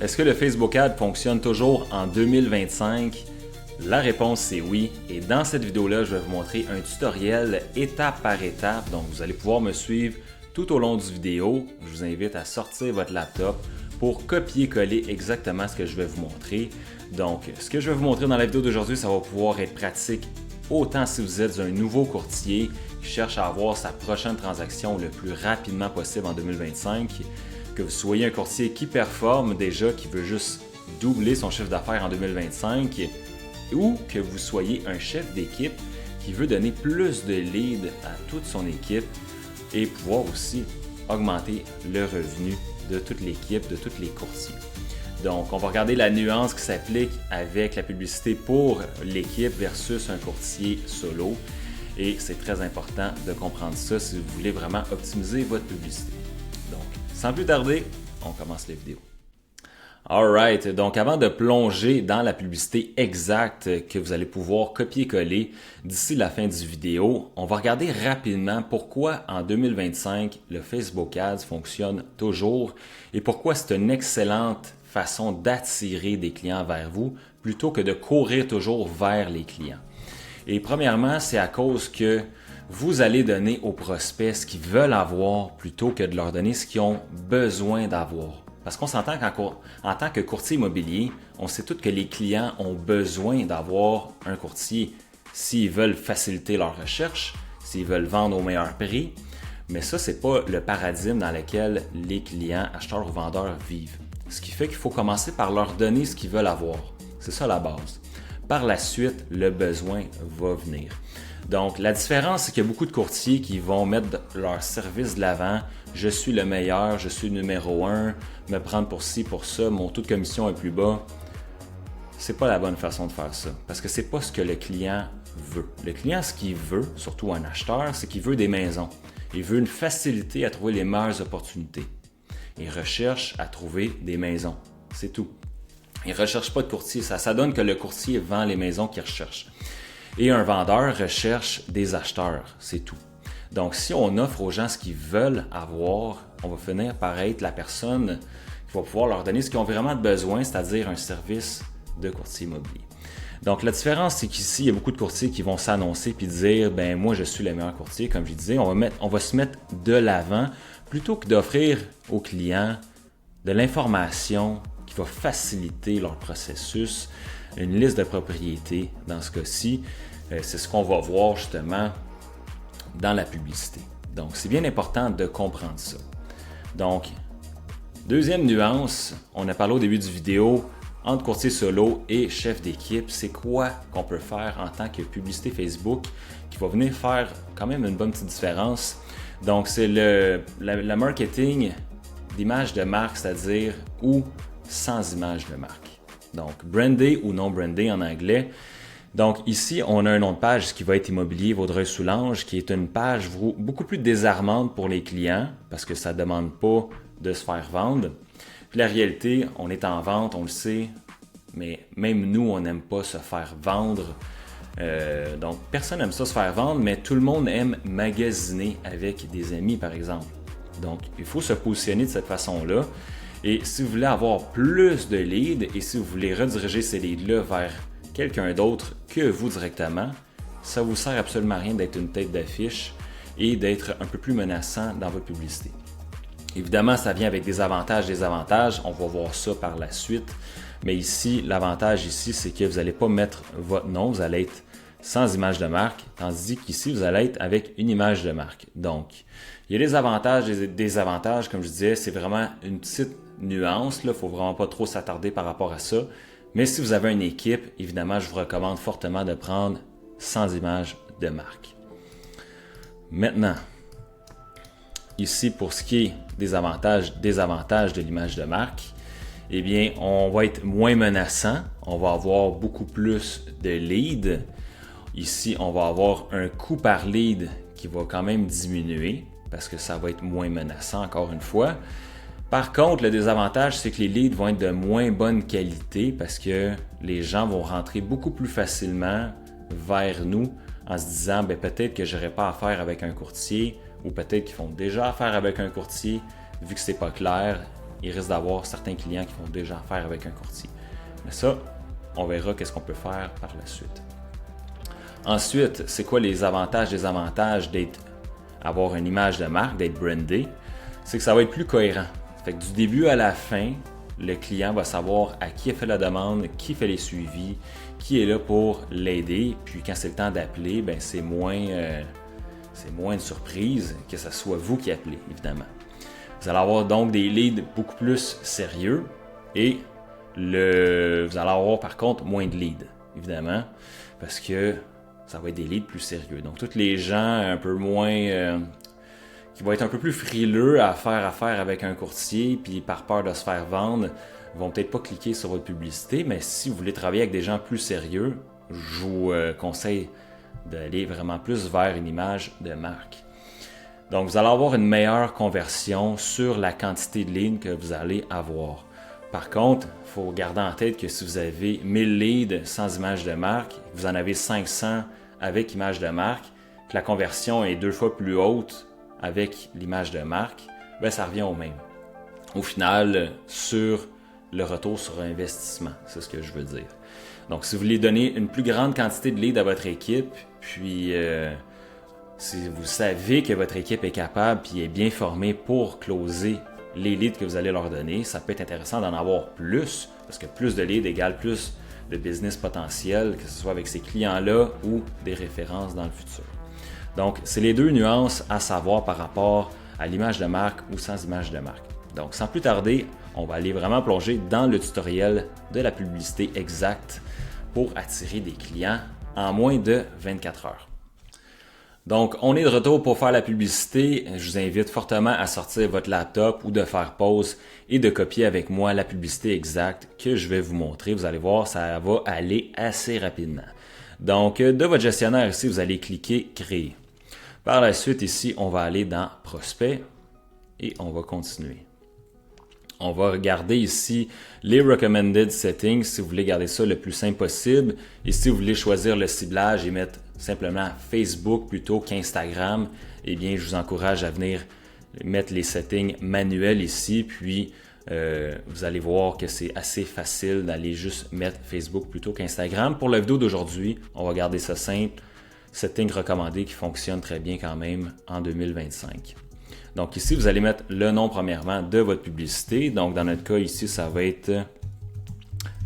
Est-ce que le Facebook Ad fonctionne toujours en 2025? La réponse c'est oui, et dans cette vidéo-là, je vais vous montrer un tutoriel étape par étape, donc vous allez pouvoir me suivre tout au long du vidéo. Je vous invite à sortir votre laptop pour copier-coller exactement ce que je vais vous montrer. Donc, ce que je vais vous montrer dans la vidéo d'aujourd'hui, ça va pouvoir être pratique autant si vous êtes un nouveau courtier qui cherche à avoir sa prochaine transaction le plus rapidement possible en 2025, que vous soyez un courtier qui performe déjà, qui veut juste doubler son chiffre d'affaires en 2025, ou que vous soyez un chef d'équipe qui veut donner plus de leads à toute son équipe et pouvoir aussi augmenter le revenu de toute l'équipe, de tous les courtiers. Donc, on va regarder la nuance qui s'applique avec la publicité pour l'équipe versus un courtier solo. Et c'est très important de comprendre ça si vous voulez vraiment optimiser votre publicité. Donc, sans plus tarder, on commence la vidéo. Alright, donc avant de plonger dans la publicité exacte que vous allez pouvoir copier-coller d'ici la fin du vidéo, on va regarder rapidement pourquoi en 2025 le Facebook Ads fonctionne toujours et pourquoi c'est une excellente façon d'attirer des clients vers vous plutôt que de courir toujours vers les clients. Et premièrement, c'est à cause que vous allez donner aux prospects ce qu'ils veulent avoir plutôt que de leur donner ce qu'ils ont besoin d'avoir. Parce qu'on s'entend qu'en tant que courtier immobilier, on sait tous que les clients ont besoin d'avoir un courtier s'ils veulent faciliter leur recherche, s'ils veulent vendre au meilleur prix. Mais ça, ce n'est pas le paradigme dans lequel les clients, acheteurs ou vendeurs vivent. Ce qui fait qu'il faut commencer par leur donner ce qu'ils veulent avoir. C'est ça la base. Par la suite, le besoin va venir. Donc, la différence, c'est qu'il y a beaucoup de courtiers qui vont mettre leur service de l'avant. Je suis le meilleur, je suis le numéro 1, me prendre pour ci, pour ça, mon taux de commission est plus bas. C'est pas la bonne façon de faire ça, parce que c'est pas ce que le client veut. Le client, ce qu'il veut, surtout un acheteur, c'est qu'il veut des maisons. Il veut une facilité à trouver les meilleures opportunités. Il recherche à trouver des maisons. C'est tout. Il ne recherche pas de courtier. Ça donne que le courtier vend les maisons qu'il recherche. Et un vendeur recherche des acheteurs. C'est tout. Donc, si on offre aux gens ce qu'ils veulent avoir, on va finir par être la personne qui va pouvoir leur donner ce qu'ils ont vraiment besoin, c'est-à-dire un service de courtier immobilier. Donc, la différence, c'est qu'ici, il y a beaucoup de courtiers qui vont s'annoncer puis dire « ben moi, je suis le meilleur courtier », comme je disais. On va se mettre de l'avant plutôt que d'offrir aux clients de l'information qui va faciliter leur processus, une liste de propriétés dans ce cas-ci. C'est ce qu'on va voir justement dans la publicité. Donc, c'est bien important de comprendre ça. Donc, deuxième nuance, on a parlé au début du vidéo, entre courtier solo et chef d'équipe, c'est quoi qu'on peut faire en tant que publicité Facebook qui va venir faire quand même une bonne petite différence. Donc, c'est le marketing d'image de marque, c'est-à-dire ou sans image de marque. Donc, brandé ou non brandé en anglais. Donc, ici, on a un nom de page qui va être Immobilier Vaudreuil-Soulanges, qui est une page beaucoup plus désarmante pour les clients parce que ça ne demande pas de se faire vendre. Puis la réalité, on est en vente, on le sait, mais même nous, on n'aime pas se faire vendre. Donc, personne n'aime ça se faire vendre, mais tout le monde aime magasiner avec des amis, par exemple. Donc, il faut se positionner de cette façon-là. Et si vous voulez avoir plus de leads et si vous voulez rediriger ces leads-là vers quelqu'un d'autre que vous directement, ça ne vous sert absolument à rien d'être une tête d'affiche et d'être un peu plus menaçant dans votre publicité. Évidemment, ça vient avec des avantages, des désavantages. On va voir ça par la suite. Mais ici, l'avantage ici, c'est que vous n'allez pas mettre votre nom, vous allez être sans image de marque, tandis qu'ici, vous allez être avec une image de marque. Donc, il y a des avantages et des désavantages. Comme je disais, c'est vraiment une petite nuance. Il ne faut vraiment pas trop s'attarder par rapport à ça. Mais si vous avez une équipe, évidemment, je vous recommande fortement de prendre sans image de marque. Maintenant, ici, pour ce qui est des avantages, désavantages de l'image de marque, eh bien, on va être moins menaçant. On va avoir beaucoup plus de leads. Ici, on va avoir un coût par lead qui va quand même diminuer parce que ça va être moins menaçant, encore une fois. Par contre, le désavantage, c'est que les leads vont être de moins bonne qualité parce que les gens vont rentrer beaucoup plus facilement vers nous en se disant peut-être que je n'aurai pas affaire avec un courtier ou peut-être qu'ils font déjà affaire avec un courtier vu que ce n'est pas clair il risque d'avoir certains clients qui font déjà affaire avec un courtier. Mais ça, on verra qu'est-ce qu'on peut faire par la suite. Ensuite, c'est quoi les avantages, désavantages d'avoir une image de marque, d'être brandé? C'est que ça va être plus cohérent. Fait que du début à la fin, le client va savoir à qui a fait la demande, qui fait les suivis, qui est là pour l'aider. Puis quand c'est le temps d'appeler, ben c'est moins une surprise que ce soit vous qui appelez, évidemment. Vous allez avoir donc des leads beaucoup plus sérieux et vous allez avoir par contre moins de leads, évidemment, parce que ça va être des leads plus sérieux. Donc, tous les gens un peu moins qui vont être un peu plus frileux à faire affaire avec un courtier, puis par peur de se faire vendre, vont peut-être pas cliquer sur votre publicité, mais si vous voulez travailler avec des gens plus sérieux, je vous conseille d'aller vraiment plus vers une image de marque. Donc, vous allez avoir une meilleure conversion sur la quantité de leads que vous allez avoir. Par contre, il faut garder en tête que si vous avez 1000 leads sans image de marque, vous en avez 500 avec image de marque, que la conversion est 2 fois plus haute avec l'image de marque, ben ça revient au même. Au final, sur le retour sur investissement, c'est ce que je veux dire. Donc, si vous voulez donner une plus grande quantité de leads à votre équipe, puis si vous savez que votre équipe est capable et est bien formée pour closer les leads que vous allez leur donner, ça peut être intéressant d'en avoir plus, parce que plus de leads égale plus de business potentiel, que ce soit avec ces clients-là ou des références dans le futur. Donc, c'est les deux nuances à savoir par rapport à l'image de marque ou sans image de marque. Donc, sans plus tarder, on va aller vraiment plonger dans le tutoriel de la publicité exacte pour attirer des clients en moins de 24 heures. Donc, on est de retour pour faire la publicité. Je vous invite fortement à sortir votre laptop ou de faire pause et de copier avec moi la publicité exacte que je vais vous montrer. Vous allez voir, ça va aller assez rapidement. Donc, de votre gestionnaire ici, vous allez cliquer « Créer ». Par la suite, ici, on va aller dans « Prospect » et on va continuer. On va regarder ici les recommended settings si vous voulez garder ça le plus simple possible. Et si vous voulez choisir le ciblage et mettre simplement Facebook plutôt qu'Instagram, eh bien, je vous encourage à venir mettre les settings manuels ici. Puis, vous allez voir que c'est assez facile d'aller juste mettre Facebook plutôt qu'Instagram. Pour la vidéo d'aujourd'hui, on va garder ça simple. Setting recommandé qui fonctionne très bien quand même en 2025. Donc ici, vous allez mettre le nom premièrement de votre publicité. Donc dans notre cas ici, ça va être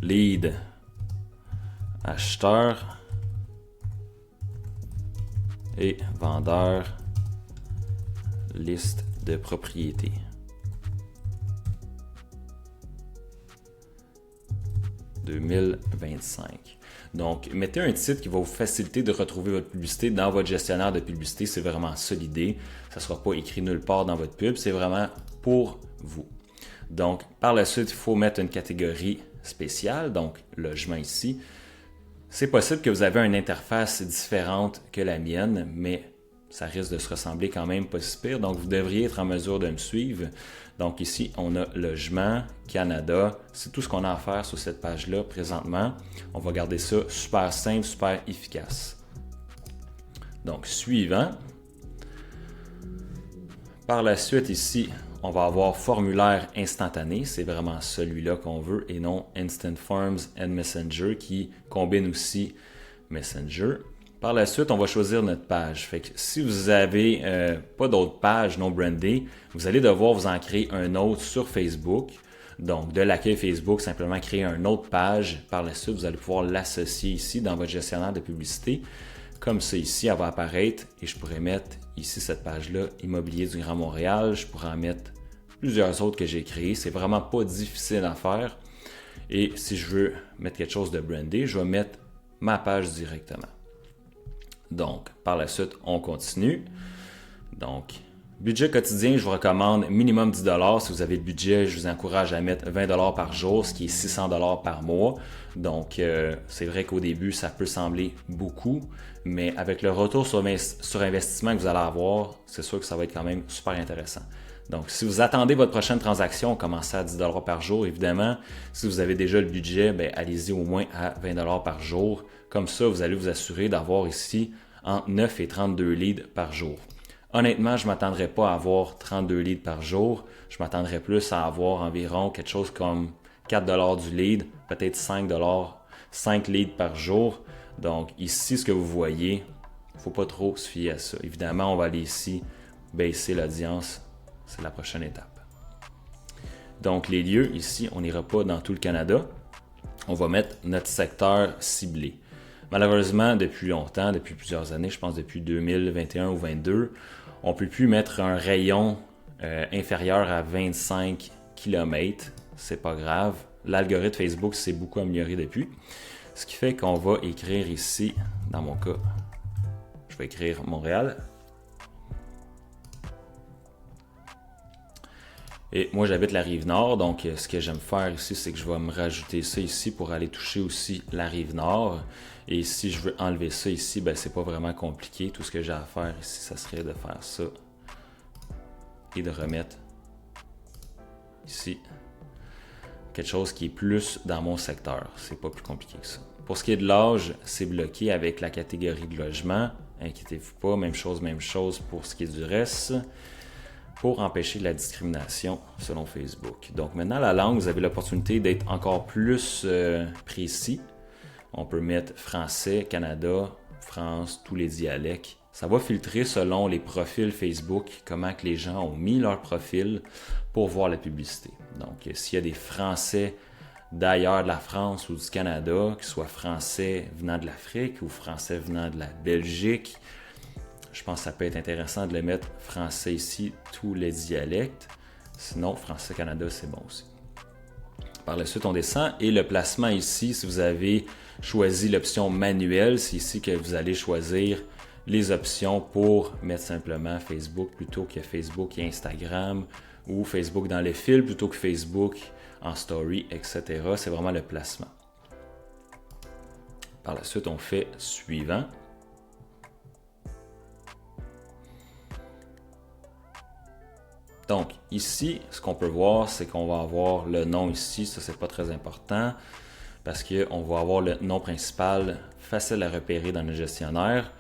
lead acheteur et vendeur liste de propriétés. « 2025 ». Donc, mettez un titre qui va vous faciliter de retrouver votre publicité dans votre gestionnaire de publicité. C'est vraiment ça l'idée. Ça ne sera pas écrit nulle part dans votre pub. C'est vraiment pour vous. Donc, par la suite, il faut mettre une catégorie spéciale. Donc, logement ici. C'est possible que vous avez une interface différente que la mienne, mais ça risque de se ressembler quand même pas si pire. Donc, vous devriez être en mesure de me suivre. Donc ici, on a Logement, Canada. C'est tout ce qu'on a à faire sur cette page-là présentement. On va garder ça super simple, super efficace. Donc, suivant. Par la suite, ici, on va avoir formulaire instantané. C'est vraiment celui-là qu'on veut et non Instant Forms and Messenger qui combine aussi Messenger. Par la suite, on va choisir notre page. Fait que si vous n'avez pas d'autres pages non brandées, vous allez devoir vous en créer un autre sur Facebook. Donc, de l'accueil Facebook, simplement créer une autre page. Par la suite, vous allez pouvoir l'associer ici dans votre gestionnaire de publicité. Comme ça, ici, elle va apparaître et je pourrais mettre ici cette page-là, Immobilier du Grand Montréal. Je pourrais en mettre plusieurs autres que j'ai créées. C'est vraiment pas difficile à faire. Et si je veux mettre quelque chose de brandé, je vais mettre ma page directement. Donc, par la suite, on continue. Donc, budget quotidien, je vous recommande minimum 10 $. Si vous avez le budget, je vous encourage à mettre 20 $ par jour, ce qui est 600 $ par mois. Donc, c'est vrai qu'au début, ça peut sembler beaucoup, mais avec le retour sur investissement que vous allez avoir, c'est sûr que ça va être quand même super intéressant. Donc, si vous attendez votre prochaine transaction, commencez à 10 $ par jour, évidemment. Si vous avez déjà le budget, ben, allez-y au moins à 20 $ par jour. Comme ça, vous allez vous assurer d'avoir ici entre 9 et 32 leads par jour. Honnêtement, je ne m'attendrais pas à avoir 32 leads par jour. Je m'attendrais plus à avoir environ quelque chose comme 4$ du lead, peut-être 5$, 5 leads par jour. Donc ici, ce que vous voyez, il ne faut pas trop se fier à ça. Évidemment, on va aller ici, baisser l'audience. C'est la prochaine étape. Donc les lieux, ici, on n'ira pas dans tout le Canada. On va mettre notre secteur ciblé. Malheureusement, depuis longtemps, depuis plusieurs années, je pense depuis 2021 ou 2022, on ne peut plus mettre un rayon inférieur à 25 km. C'est pas grave. L'algorithme Facebook s'est beaucoup amélioré depuis. Ce qui fait qu'on va écrire ici, dans mon cas, je vais écrire Montréal. Et moi, j'habite la Rive-Nord, donc ce que j'aime faire ici, c'est que je vais me rajouter ça ici pour aller toucher aussi la Rive-Nord. Et si je veux enlever ça ici, ben c'est pas vraiment compliqué. Tout ce que j'ai à faire ici, ça serait de faire ça et de remettre ici quelque chose qui est plus dans mon secteur. C'est pas plus compliqué que ça. Pour ce qui est de l'âge, c'est bloqué avec la catégorie de logement. Inquiétez-vous pas, même chose pour ce qui est du reste, pour empêcher la discrimination selon Facebook. Donc maintenant, la langue, vous avez l'opportunité d'être encore plus précis. On peut mettre français, Canada, France, tous les dialectes. Ça va filtrer selon les profils Facebook, comment que les gens ont mis leur profil pour voir la publicité. Donc s'il y a des Français d'ailleurs de la France ou du Canada, qu'ils soient Français venant de l'Afrique ou Français venant de la Belgique, je pense que ça peut être intéressant de le mettre français ici, tous les dialectes. Sinon, français-Canada, c'est bon aussi. Par la suite, on descend et le placement ici, si vous avez choisi l'option manuelle, c'est ici que vous allez choisir les options pour mettre simplement Facebook plutôt que Facebook et Instagram ou Facebook dans les fils plutôt que Facebook en story, etc. C'est vraiment le placement. Par la suite, on fait suivant. Donc ici, ce qu'on peut voir, c'est qu'on va avoir le nom ici, ça c'est pas très important parce qu'on va avoir le nom principal facile à repérer dans le gestionnaire.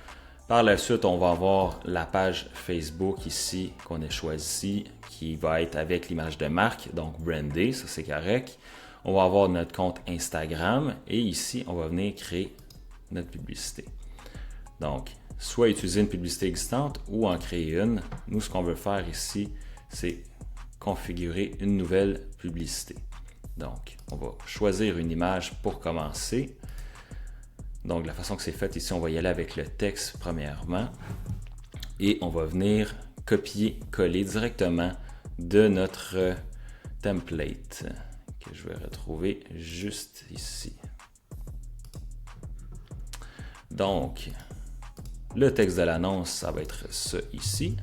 Par la suite, on va avoir la page Facebook ici qu'on a choisie qui va être avec l'image de marque, donc brandé, ça c'est correct. On va avoir notre compte Instagram et ici, on va venir créer notre publicité. Donc, soit utiliser une publicité existante ou en créer une. Nous, ce qu'on veut faire ici, c'est configurer une nouvelle publicité. Donc, on va choisir une image pour commencer. Donc, la façon que c'est fait ici, on va y aller avec le texte premièrement. Et on va venir copier-coller directement de notre template que je vais retrouver juste ici. Donc, le texte de l'annonce, ça va être ça ici.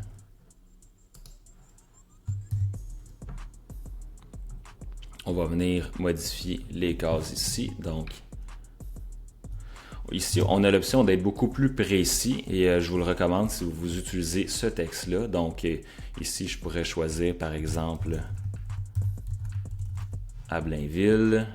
On va venir modifier les cases ici. Donc, ici, on a l'option d'être beaucoup plus précis et je vous le recommande si vous utilisez ce texte-là. Donc, ici, je pourrais choisir, par exemple, à Blainville,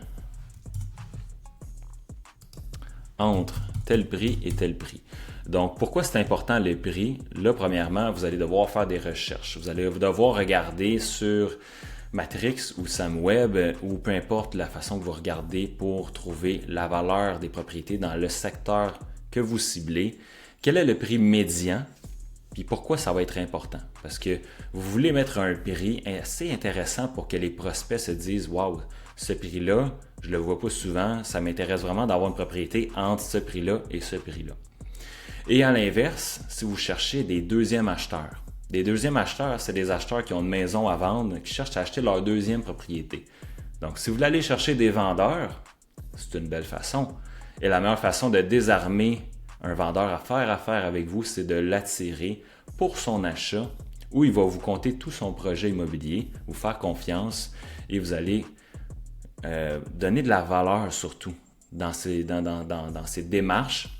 entre tel prix et tel prix. Donc, pourquoi c'est important le prix? Là, premièrement, vous allez devoir faire des recherches. Vous allez devoir regarder sur Matrix ou SamWeb ou peu importe la façon que vous regardez pour trouver la valeur des propriétés dans le secteur que vous ciblez. Quel est le prix médian? Puis pourquoi ça va être important? Parce que vous voulez mettre un prix assez intéressant pour que les prospects se disent « Wow, ce prix-là, je ne le vois pas souvent, ça m'intéresse vraiment d'avoir une propriété entre ce prix-là et ce prix-là. » Et à l'inverse, si vous cherchez des deuxièmes acheteurs, des deuxièmes acheteurs, c'est des acheteurs qui ont une maison à vendre, qui cherchent à acheter leur deuxième propriété. Donc, si vous voulez aller chercher des vendeurs, c'est une belle façon. Et la meilleure façon de désarmer un vendeur à faire affaire avec vous, c'est de l'attirer pour son achat, où il va vous conter tout son projet immobilier, vous faire confiance et vous allez donner de la valeur surtout dans ces démarches.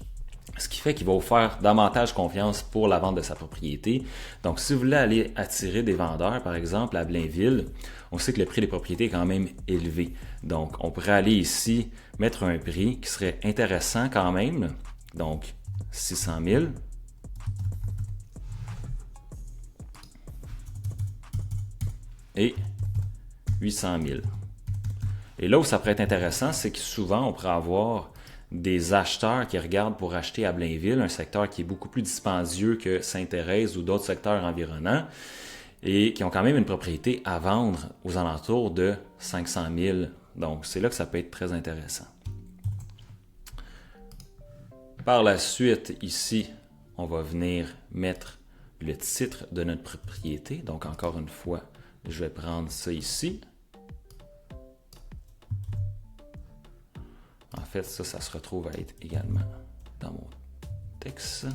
Ce qui fait qu'il va vous faire davantage confiance pour la vente de sa propriété. Donc, si vous voulez aller attirer des vendeurs, par exemple, à Blainville, on sait que le prix des propriétés est quand même élevé. Donc, on pourrait aller ici mettre un prix qui serait intéressant quand même. Donc, 600 000. et 800 000. Et là où ça pourrait être intéressant, c'est que souvent, on pourrait avoir des acheteurs qui regardent pour acheter à Blainville, un secteur qui est beaucoup plus dispendieux que Sainte-Thérèse ou d'autres secteurs environnants, et qui ont quand même une propriété à vendre aux alentours de 500 000. Donc, c'est là que ça peut être très intéressant. Par la suite, ici, on va venir mettre le titre de notre propriété. Donc, encore une fois, je vais prendre ça ici. En fait, ça se retrouve à être également dans mon texte.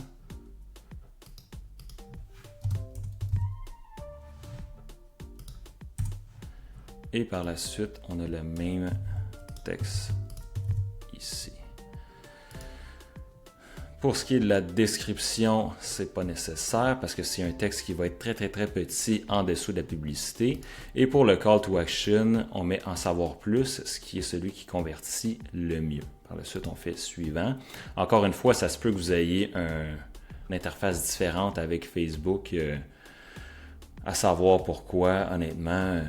Et par la suite, on a le même texte ici. Pour ce qui est de la description, c'est pas nécessaire parce que c'est un texte qui va être très petit en dessous de la publicité. Et pour le call to action, on met en savoir plus, ce qui est celui qui convertit le mieux. Par la suite, on fait suivant. Encore une fois, ça se peut que vous ayez une interface différente avec Facebook. À savoir pourquoi, honnêtement,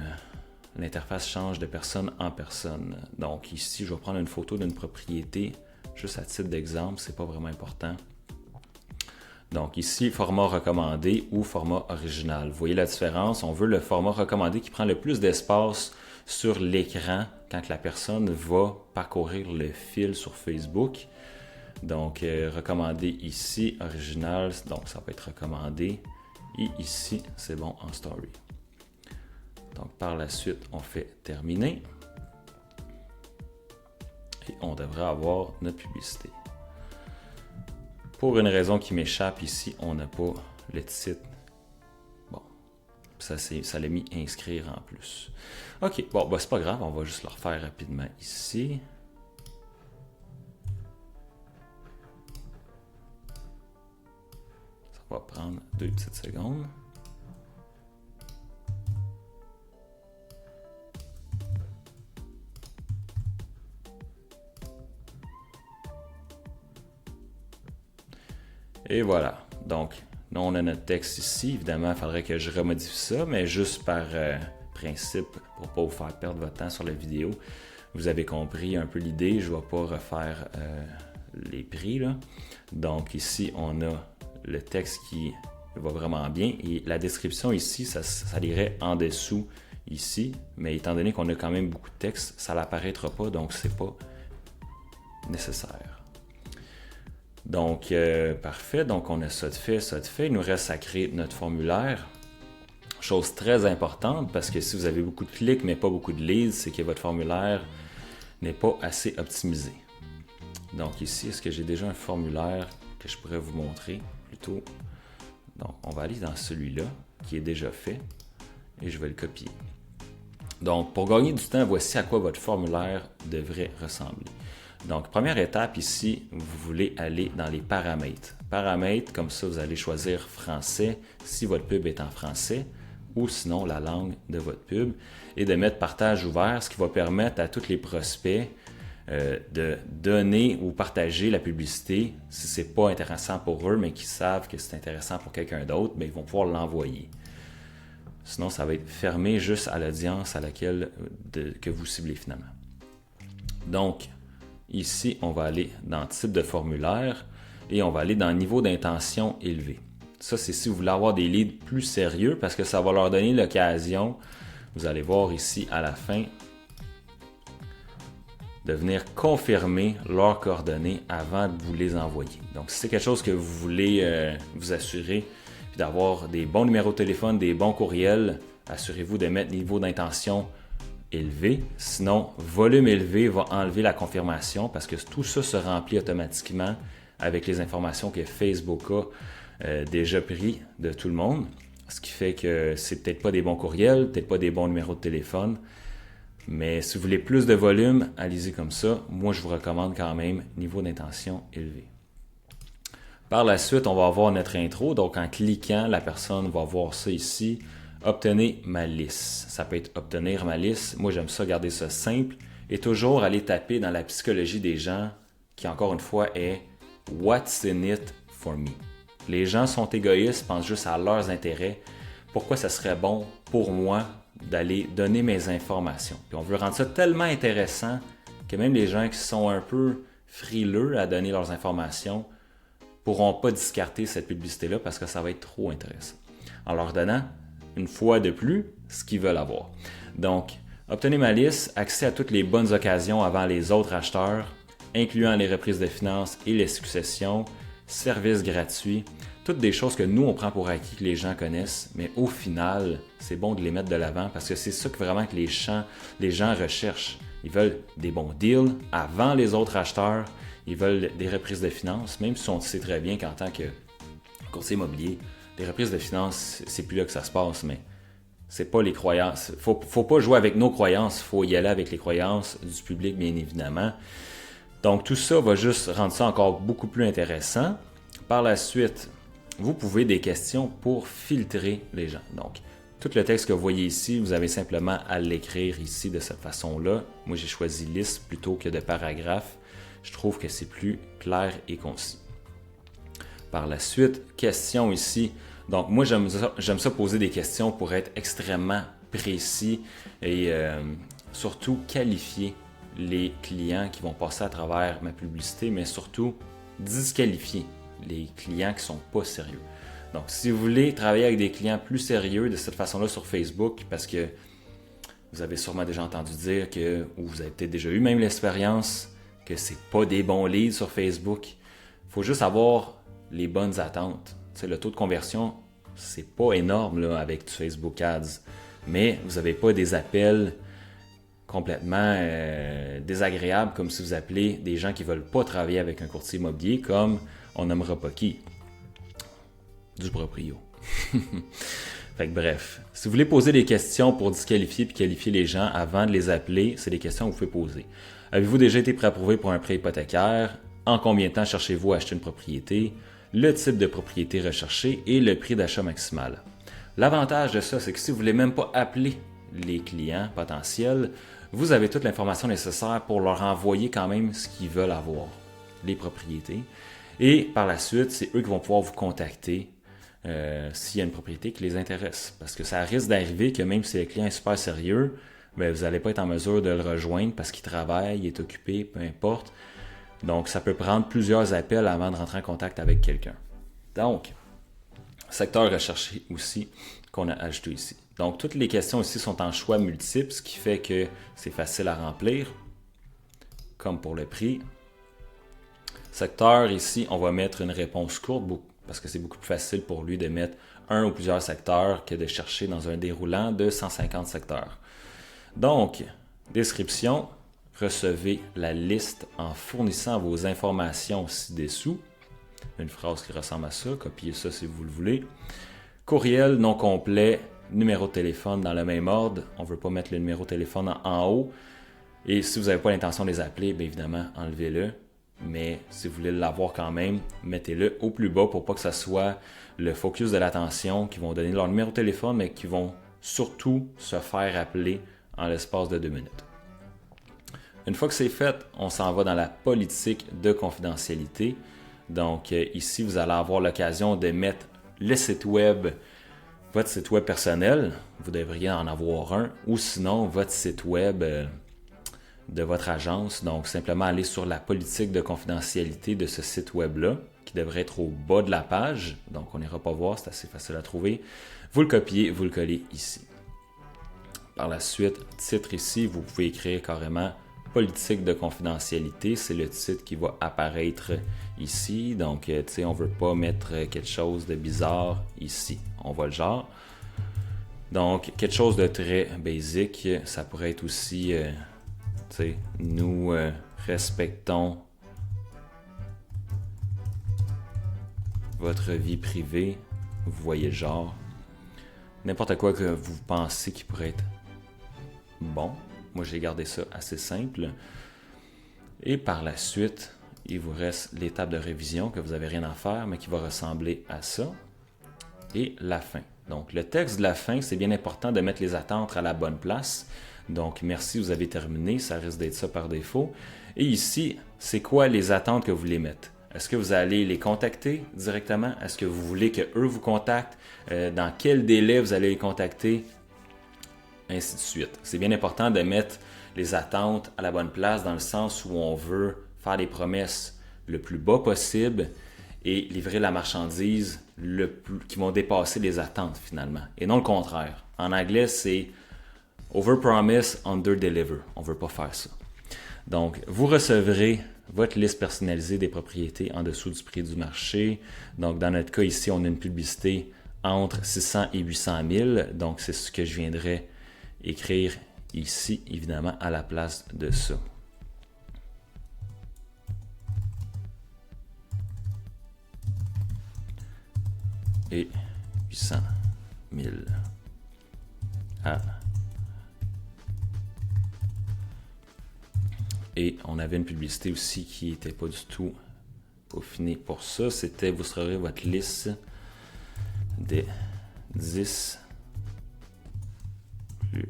l'interface change de personne en personne. Donc ici, je vais prendre une photo d'une propriété. Juste à titre d'exemple, c'est pas vraiment important. Donc ici, format recommandé ou format original. Vous voyez la différence? On veut le format recommandé qui prend le plus d'espace sur l'écran quand la personne va parcourir le fil sur Facebook. Donc recommandé ici, original, donc ça va être recommandé. Et ici, c'est bon en story. Donc par la suite, on fait terminer. Et on devrait avoir notre publicité. Pour une raison qui m'échappe ici, on n'a pas le titre. Bon, ça l'a mis inscrire en plus. Ok, bon, bah, c'est pas grave, on va juste le refaire rapidement ici. Ça va prendre 2 petites secondes. Et voilà. Donc, là, on a notre texte ici. Évidemment, il faudrait que je remodifie ça, mais juste par principe, pour ne pas vous faire perdre votre temps sur la vidéo. Vous avez compris un peu l'idée. Je ne vais pas refaire les prix, là. Donc, ici, on a le texte qui va vraiment bien. Et la description ici, ça irait en dessous ici. Mais étant donné qu'on a quand même beaucoup de texte, ça n'apparaîtra pas, donc ce n'est pas nécessaire. Donc, parfait. Donc, on a ça de fait, ça de fait. Il nous reste à créer notre formulaire. Chose très importante, parce que si vous avez beaucoup de clics, mais pas beaucoup de leads, c'est que votre formulaire n'est pas assez optimisé. Donc, ici, est-ce que j'ai déjà un formulaire que je pourrais vous montrer plutôt? Donc, on va aller dans celui-là, qui est déjà fait, et je vais le copier. Donc, pour gagner du temps, voici à quoi votre formulaire devrait ressembler. Donc, première étape ici, vous voulez aller dans les paramètres. Paramètres, comme ça, vous allez choisir français si votre pub est en français ou sinon la langue de votre pub et de mettre partage ouvert, ce qui va permettre à tous les prospects de donner ou partager la publicité si ce n'est pas intéressant pour eux, mais qu'ils savent que c'est intéressant pour quelqu'un d'autre, mais ils vont pouvoir l'envoyer. Sinon, ça va être fermé juste à l'audience à laquelle que vous ciblez finalement. Donc, ici, on va aller dans type de formulaire et on va aller dans niveau d'intention élevé. Ça, c'est si vous voulez avoir des leads plus sérieux parce que ça va leur donner l'occasion, vous allez voir ici à la fin, de venir confirmer leurs coordonnées avant de vous les envoyer. Donc, si c'est quelque chose que vous voulez vous assurer, puis d'avoir des bons numéros de téléphone, des bons courriels, assurez-vous de mettre niveau d'intention élevé. Sinon, volume élevé va enlever la confirmation parce que tout ça se remplit automatiquement avec les informations que Facebook a déjà pris de tout le monde. Ce qui fait que c'est peut-être pas des bons courriels, peut-être pas des bons numéros de téléphone. Mais si vous voulez plus de volume, allez-y comme ça. Moi, je vous recommande quand même niveau d'intention élevé. Par la suite, on va avoir notre intro. Donc, en cliquant, la personne va voir ça ici. Obtenez ma liste. Ça peut être obtenir ma liste. Moi, j'aime ça, garder ça simple. Et toujours aller taper dans la psychologie des gens, qui encore une fois est « What's in it for me ». Les gens sont égoïstes, pensent juste à leurs intérêts. Pourquoi ça serait bon pour moi d'aller donner mes informations. Puis on veut rendre ça tellement intéressant que même les gens qui sont un peu frileux à donner leurs informations pourront pas discarter cette publicité-là parce que ça va être trop intéressant. En leur donnant, une fois de plus, ce qu'ils veulent avoir. Donc, obtenez ma liste, accès à toutes les bonnes occasions avant les autres acheteurs, incluant les reprises de finances et les successions, services gratuits, toutes des choses que nous, on prend pour acquis, que les gens connaissent, mais au final, c'est bon de les mettre de l'avant parce que c'est ça que vraiment que les gens recherchent. Ils veulent des bons deals avant les autres acheteurs, ils veulent des reprises de finances, même si on sait très bien qu'en tant que courtier immobilier, les reprises de finances, c'est plus là que ça se passe, mais c'est pas les croyances. Faut pas jouer avec nos croyances, il faut y aller avec les croyances du public, bien évidemment. Donc tout ça va juste rendre ça encore beaucoup plus intéressant. Par la suite, vous pouvez des questions pour filtrer les gens. Donc, tout le texte que vous voyez ici, vous avez simplement à l'écrire ici de cette façon-là. Moi, j'ai choisi liste plutôt que de paragraphe. Je trouve que c'est plus clair et concis. Par la suite, questions ici. Donc, moi, j'aime ça poser des questions pour être extrêmement précis et surtout qualifier les clients qui vont passer à travers ma publicité, mais surtout disqualifier les clients qui ne sont pas sérieux. Donc, si vous voulez travailler avec des clients plus sérieux de cette façon-là sur Facebook, parce que vous avez sûrement déjà entendu dire que, ou vous avez peut-être déjà eu même l'expérience, que c'est pas des bons leads sur Facebook, il faut juste avoir les bonnes attentes. Tu sais, le taux de conversion, c'est pas énorme là, avec du Facebook Ads, mais vous n'avez pas des appels complètement désagréables comme si vous appelez des gens qui ne veulent pas travailler avec un courtier immobilier comme on nommera pas qui. Du proprio. Fait que bref, si vous voulez poser des questions pour disqualifier et qualifier les gens avant de les appeler, c'est des questions que vous pouvez poser. Avez-vous déjà été préapprouvé pour un prêt hypothécaire? En combien de temps cherchez-vous à acheter une propriété? Le type de propriété recherchée et le prix d'achat maximal. L'avantage de ça, c'est que si vous ne voulez même pas appeler les clients potentiels, vous avez toute l'information nécessaire pour leur envoyer quand même ce qu'ils veulent avoir, les propriétés. Et par la suite, c'est eux qui vont pouvoir vous contacter s'il y a une propriété qui les intéresse. Parce que ça risque d'arriver que même si le client est super sérieux, bien, vous n'allez pas être en mesure de le rejoindre parce qu'il travaille, il est occupé, peu importe. Donc, ça peut prendre plusieurs appels avant de rentrer en contact avec quelqu'un. Donc, secteur recherché aussi qu'on a ajouté ici. Donc, toutes les questions ici sont en choix multiples, ce qui fait que c'est facile à remplir, comme pour le prix. Secteur, ici, on va mettre une réponse courte parce que c'est beaucoup plus facile pour lui de mettre un ou plusieurs secteurs que de chercher dans un déroulant de 150 secteurs. Donc, description, recevez la liste en fournissant vos informations ci-dessous. Une phrase qui ressemble à ça, copiez ça si vous le voulez. Courriel non complet, numéro de téléphone dans le même ordre. On ne veut pas mettre le numéro de téléphone en haut. Et si vous n'avez pas l'intention de les appeler, bien évidemment, enlevez-le. Mais si vous voulez l'avoir quand même, mettez-le au plus bas pour pas que ça soit le focus de l'attention, qui vont donner leur numéro de téléphone, mais qui vont surtout se faire appeler en l'espace de 2 minutes. Une fois que c'est fait, on s'en va dans la politique de confidentialité. Donc ici, vous allez avoir l'occasion de mettre le site web, votre site web personnel, vous devriez en avoir un, ou sinon votre site web de votre agence. Donc, simplement aller sur la politique de confidentialité de ce site web-là, qui devrait être au bas de la page. Donc, on n'ira pas voir, c'est assez facile à trouver. Vous le copiez, vous le collez ici. Par la suite, titre ici, vous pouvez écrire carrément politique de confidentialité. C'est le titre qui va apparaître ici. Donc, tu sais, on ne veut pas mettre quelque chose de bizarre ici. On voit le genre. Donc, quelque chose de très basique, ça pourrait être aussi... nous respectons votre vie privée. Vous voyez le genre. N'importe quoi que vous pensez qui pourrait être bon. Moi, j'ai gardé ça assez simple. Et par la suite, il vous reste l'étape de révision que vous n'avez rien à faire, mais qui va ressembler à ça. Et la fin. Donc, le texte de la fin, c'est bien important de mettre les attentes à la bonne place. Donc, merci, vous avez terminé. Ça risque d'être ça par défaut. Et ici, c'est quoi les attentes que vous voulez mettre? Est-ce que vous allez les contacter directement? Est-ce que vous voulez qu'eux vous contactent? Dans quel délai vous allez les contacter? ainsi de suite. C'est bien important de mettre les attentes à la bonne place dans le sens où on veut faire des promesses le plus bas possible et livrer la marchandise qui vont dépasser les attentes finalement, et non le contraire. En anglais, c'est over-promise, under-deliver. On ne veut pas faire ça. Donc, vous recevrez votre liste personnalisée des propriétés en dessous du prix du marché. Donc, dans notre cas ici, on a une publicité entre 600 et 800 000. Donc, c'est ce que je viendrai écrire ici, évidemment, à la place de ça. Et 800 000 Et on avait une publicité aussi qui n'était pas du tout peaufinée pour ça. C'était, vous serez votre liste des 10 plus.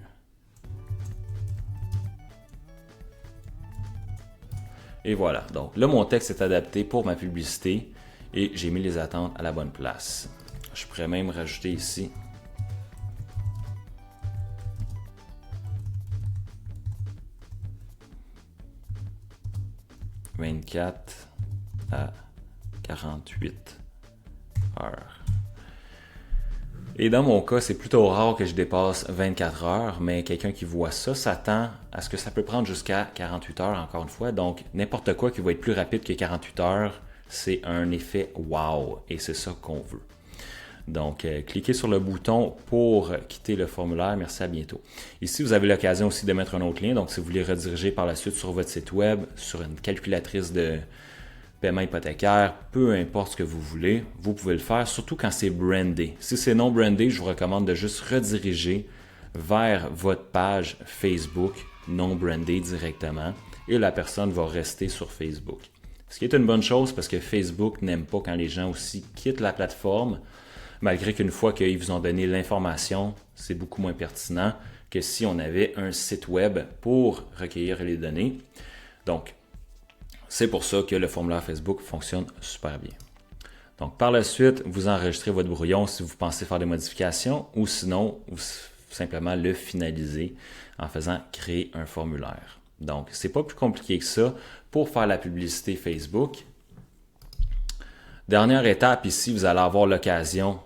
Et voilà. Donc là, mon texte est adapté pour ma publicité et j'ai mis les attentes à la bonne place. Je pourrais même rajouter ici 24 à 48 heures. Et dans mon cas, c'est plutôt rare que je dépasse 24 heures, mais quelqu'un qui voit ça s'attend à ce que ça peut prendre jusqu'à 48 heures, encore une fois. Donc, n'importe quoi qui va être plus rapide que 48 heures, c'est un effet wow, et c'est ça qu'on veut. Donc, cliquez sur le bouton pour quitter le formulaire. Merci, à bientôt. Ici, vous avez l'occasion aussi de mettre un autre lien. Donc, si vous voulez rediriger par la suite sur votre site web, sur une calculatrice de paiement hypothécaire, peu importe ce que vous voulez, vous pouvez le faire, surtout quand c'est brandé. Si c'est non brandé, je vous recommande de juste rediriger vers votre page Facebook non brandée directement et la personne va rester sur Facebook. Ce qui est une bonne chose parce que Facebook n'aime pas quand les gens aussi quittent la plateforme, malgré qu'une fois qu'ils vous ont donné l'information, c'est beaucoup moins pertinent que si on avait un site web pour recueillir les données. Donc, c'est pour ça que le formulaire Facebook fonctionne super bien. Donc, par la suite, vous enregistrez votre brouillon si vous pensez faire des modifications ou sinon, vous simplement le finaliser en faisant créer un formulaire. Donc, c'est pas plus compliqué que ça pour faire la publicité Facebook. Dernière étape ici, vous allez avoir l'occasion,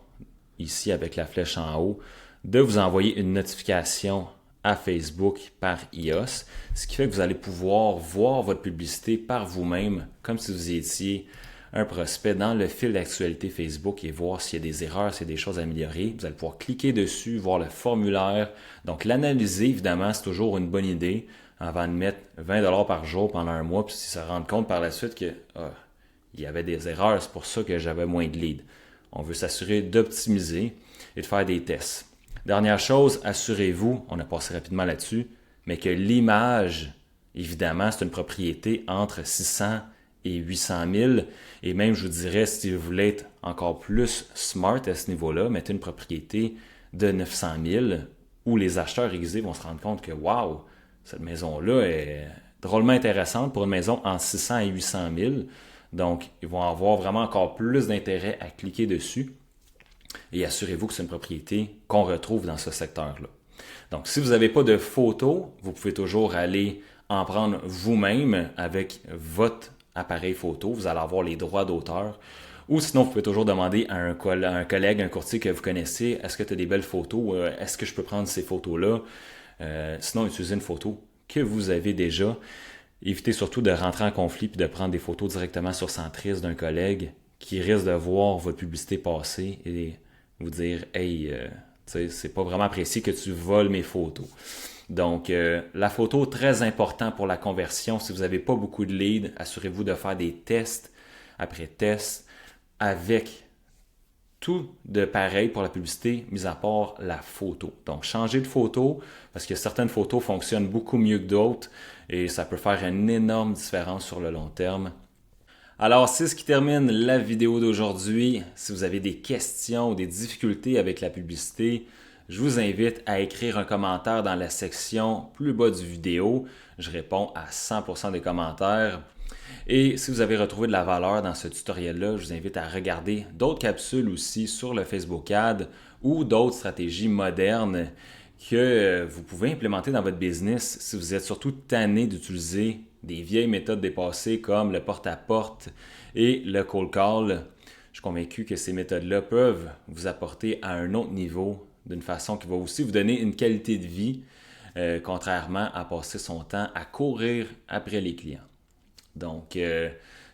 ici avec la flèche en haut, de vous envoyer une notification à Facebook par iOS, ce qui fait que vous allez pouvoir voir votre publicité par vous-même, comme si vous étiez un prospect dans le fil d'actualité Facebook et voir s'il y a des erreurs, s'il y a des choses à améliorer. Vous allez pouvoir cliquer dessus, voir le formulaire. Donc, l'analyser, évidemment, c'est toujours une bonne idée avant de mettre 20$ par jour pendant un mois, puis se rendre compte par la suite que il y avait des erreurs, c'est pour ça que j'avais moins de leads. On veut s'assurer d'optimiser et de faire des tests. Dernière chose, assurez-vous, on a passé rapidement là-dessus, mais que l'image, évidemment, c'est une propriété entre 600 et 800 000. Et même, je vous dirais, si vous voulez être encore plus smart à ce niveau-là, mettez une propriété de 900 000 où les acheteurs aiguisés vont se rendre compte que, wow, cette maison-là est drôlement intéressante pour une maison entre 600 et 800 000. Donc, ils vont avoir vraiment encore plus d'intérêt à cliquer dessus. Et assurez-vous que c'est une propriété qu'on retrouve dans ce secteur-là. Donc, si vous n'avez pas de photos, vous pouvez toujours aller en prendre vous-même avec votre appareil photo. Vous allez avoir les droits d'auteur. Ou sinon, vous pouvez toujours demander à un collègue, un courtier que vous connaissez, est-ce que tu as des belles photos? Est-ce que je peux prendre ces photos-là? Sinon, utilisez une photo que vous avez déjà. Évitez surtout de rentrer en conflit et de prendre des photos directement sur Centris d'un collègue qui risque de voir votre publicité passer et vous dire « Hey, c'est pas vraiment apprécié que tu voles mes photos. » Donc, la photo, très important pour la conversion. Si vous n'avez pas beaucoup de leads, assurez-vous de faire des tests après tests avec tout de pareil pour la publicité, mis à part la photo. Donc, changez de photo parce que certaines photos fonctionnent beaucoup mieux que d'autres et ça peut faire une énorme différence sur le long terme. Alors, c'est ce qui termine la vidéo d'aujourd'hui. Si vous avez des questions ou des difficultés avec la publicité, je vous invite à écrire un commentaire dans la section plus bas du vidéo. Je réponds à 100% des commentaires. Et si vous avez retrouvé de la valeur dans ce tutoriel-là, je vous invite à regarder d'autres capsules aussi sur le Facebook Ads ou d'autres stratégies modernes que vous pouvez implémenter dans votre business si vous êtes surtout tanné d'utiliser des vieilles méthodes dépassées comme le porte-à-porte et le cold call. Je suis convaincu que ces méthodes-là peuvent vous apporter à un autre niveau d'une façon qui va aussi vous donner une qualité de vie, contrairement à passer son temps à courir après les clients. Donc,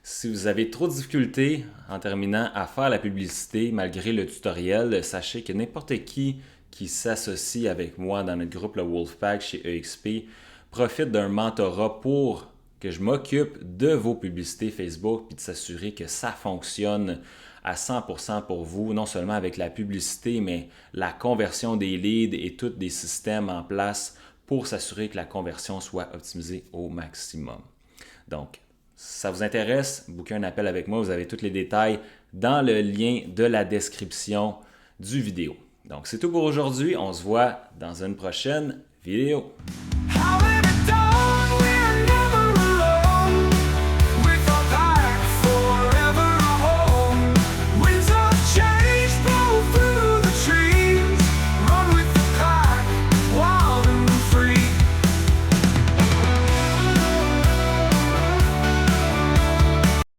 si vous avez trop de difficultés en terminant à faire la publicité malgré le tutoriel, sachez que n'importe qui s'associe avec moi dans notre groupe le Wolfpack chez EXP profite d'un mentorat pour que je m'occupe de vos publicités Facebook et de s'assurer que ça fonctionne à 100% pour vous, non seulement avec la publicité, mais la conversion des leads et tous des systèmes en place pour s'assurer que la conversion soit optimisée au maximum. Donc, si ça vous intéresse, booker un appel avec moi, vous avez tous les détails dans le lien de la description du vidéo. Donc, c'est tout pour aujourd'hui. On se voit dans une prochaine vidéo.